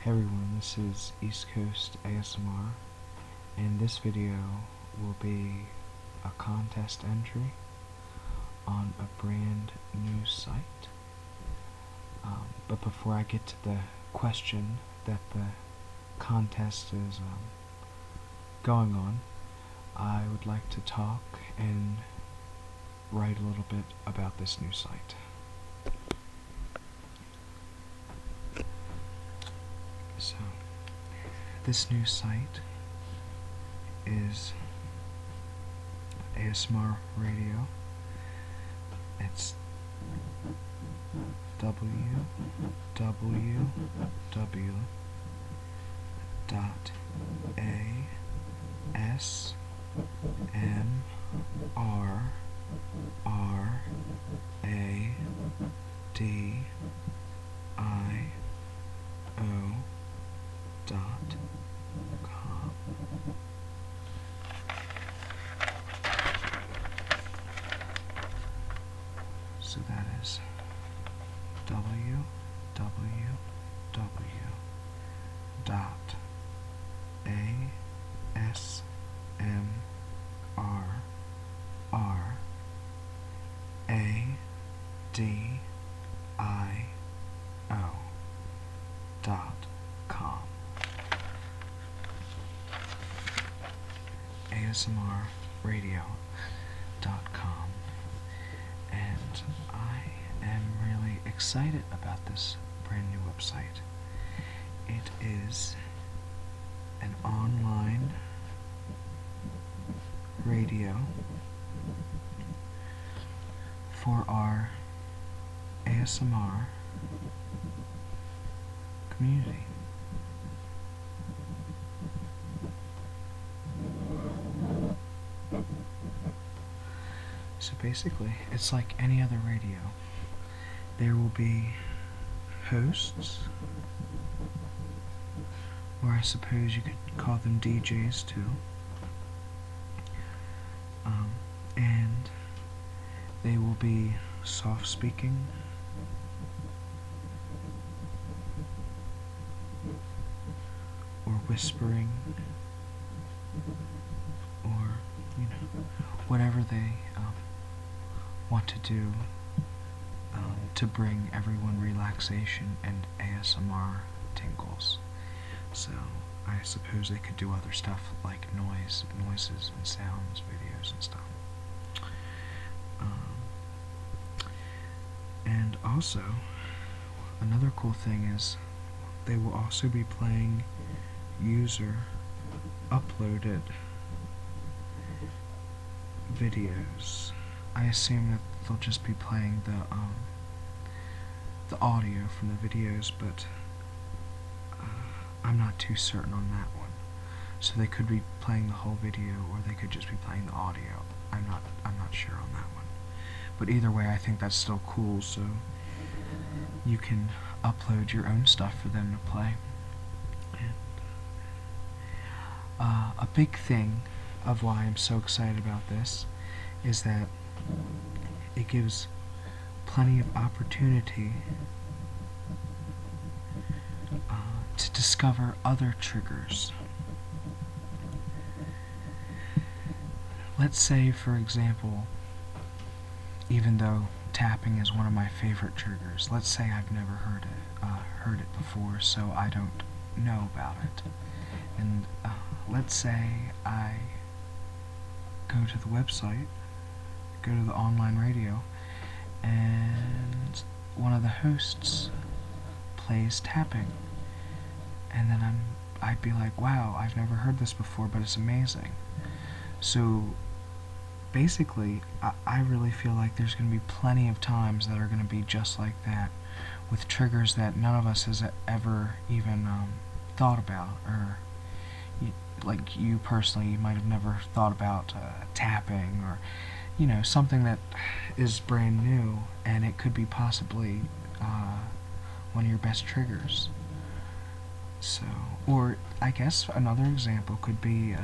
Hey everyone, this is East Coast ASMR, and this video will be a contest entry on a brand new site. But before I get to the question that the contest is going on, I would like to talk and write a little bit about this new site. So, this new site is ASMR Radio. It's www.asmrradio.com. So that is www.asmrradio.com. ASMRradio.com. And I am really excited about this brand new website. It is an online radio for our ASMR community. So basically, it's like any other radio. There will be hosts, or I suppose you could call them DJs too, and they will be soft speaking, or whispering, or whatever they want to do to bring everyone relaxation and ASMR tingles. So I suppose they could do other stuff like noises and sounds, videos and stuff. And also, another cool thing is they will also be playing user uploaded videos. I assume that they'll just be playing the audio from the videos, but I'm not too certain on that one. So they could be playing the whole video, or they could just be playing the audio. I'm not sure on that one. But either way, I think that's still cool. So you can upload your own stuff for them to play. And, a big thing of why I'm so excited about this is that it gives plenty of opportunity to discover other triggers. Let's say, for example, even though tapping is one of my favorite triggers, let's say I've never heard it before, so I don't know about it. And let's say I go to the website, go to the online radio, and one of the hosts plays tapping, and then I'd be like, wow, I've never heard this before, but it's amazing. So basically, I really feel like there's going to be plenty of times that are going to be just like that, with triggers that none of us has ever even thought about, or like you personally, you might have never thought about tapping, or something that is brand new, and it could be possibly one of your best triggers. So, or I guess another example could be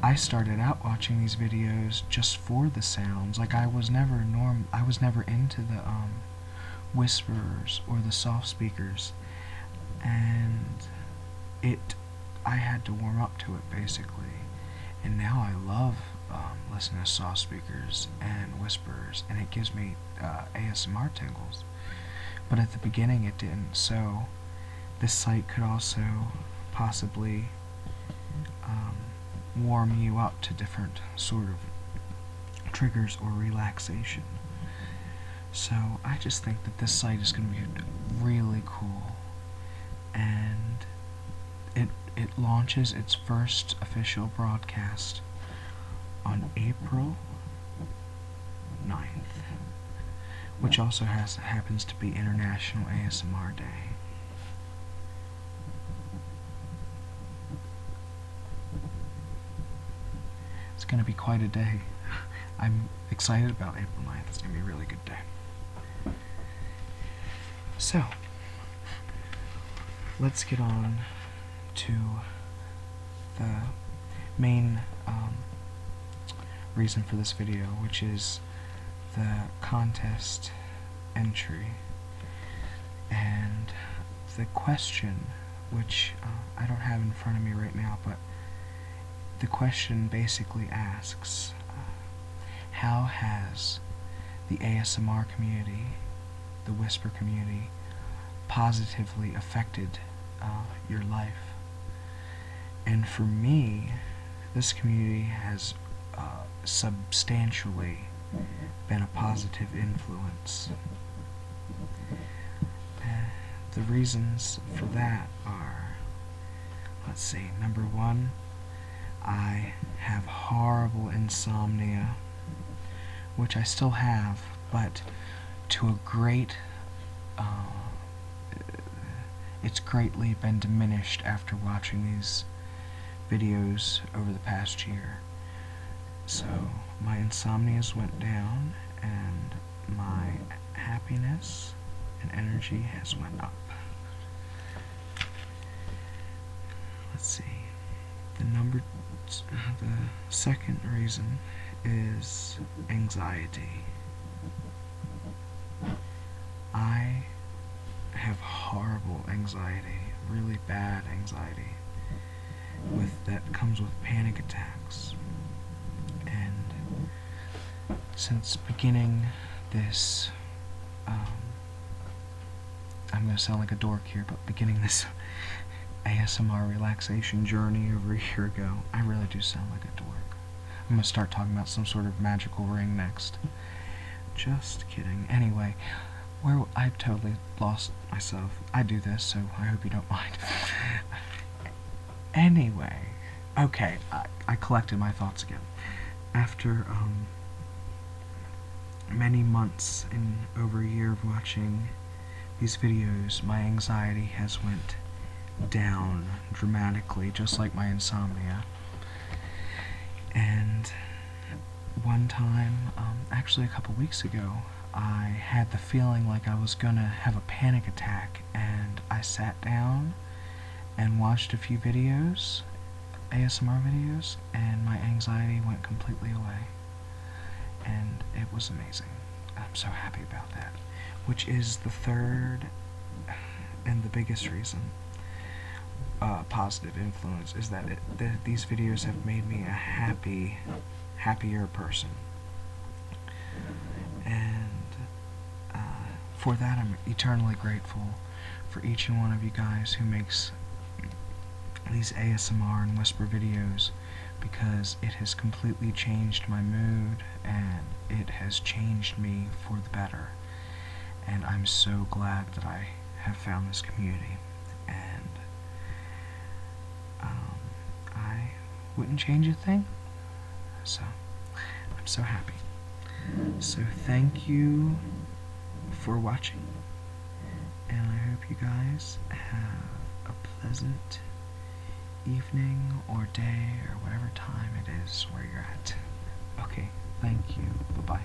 I started out watching these videos just for the sounds. Like I was never into the whisperers or the soft speakers. and I had to warm up to it basically, and now I love listening to soft speakers and whispers, and it gives me ASMR tingles. But at the beginning it didn't, so this site could also possibly warm you up to different sort of triggers or relaxation. So I just think that this site is going to be really cool, and it launches its first official broadcast on April 9th, which also happens to be International ASMR Day. It's going to be quite a day. I'm excited about April 9th. It's going to be a really good day. So, let's get on to the main reason for this video, which is the contest entry. And the question, which I don't have in front of me right now, but the question basically asks, how has the ASMR community, the whisper community, positively affected your life? And for me, this community has substantially been a positive influence. The reasons for that are, let's see, number one, I have horrible insomnia, which I still have, but to a great, it's greatly been diminished after watching these videos over the past year. So my insomnias went down, and my happiness and energy has went up. Let's see. The second reason is anxiety. I have horrible anxiety, really bad anxiety, that comes with panic attacks. And since beginning this, I'm going to sound like a dork here, but beginning this ASMR relaxation journey over a year ago, I really do sound like a dork. I'm going to start talking about some sort of magical ring next. Just kidding. Anyway, I've totally lost myself. I do this, so I hope you don't mind. Anyway, okay, I collected my thoughts again. After many months and over a year of watching these videos, my anxiety has went down dramatically, just like my insomnia. And one time, actually a couple weeks ago, I had the feeling like I was gonna have a panic attack, and I sat down and watched a few videos, ASMR videos, and my anxiety went completely away. And it was amazing. I'm so happy about that. Which is the third and the biggest reason, positive influence, is that these videos have made me a happier person. And for that, I'm eternally grateful for each and one of you guys who makes these ASMR and whisper videos, because it has completely changed my mood, and it has changed me for the better. And I'm so glad that I have found this community, and I wouldn't change a thing. So I'm so happy. So thank you for watching, and I hope you guys have a pleasant evening or day or whatever time it is where you're at. Okay, thank you. Bye-bye.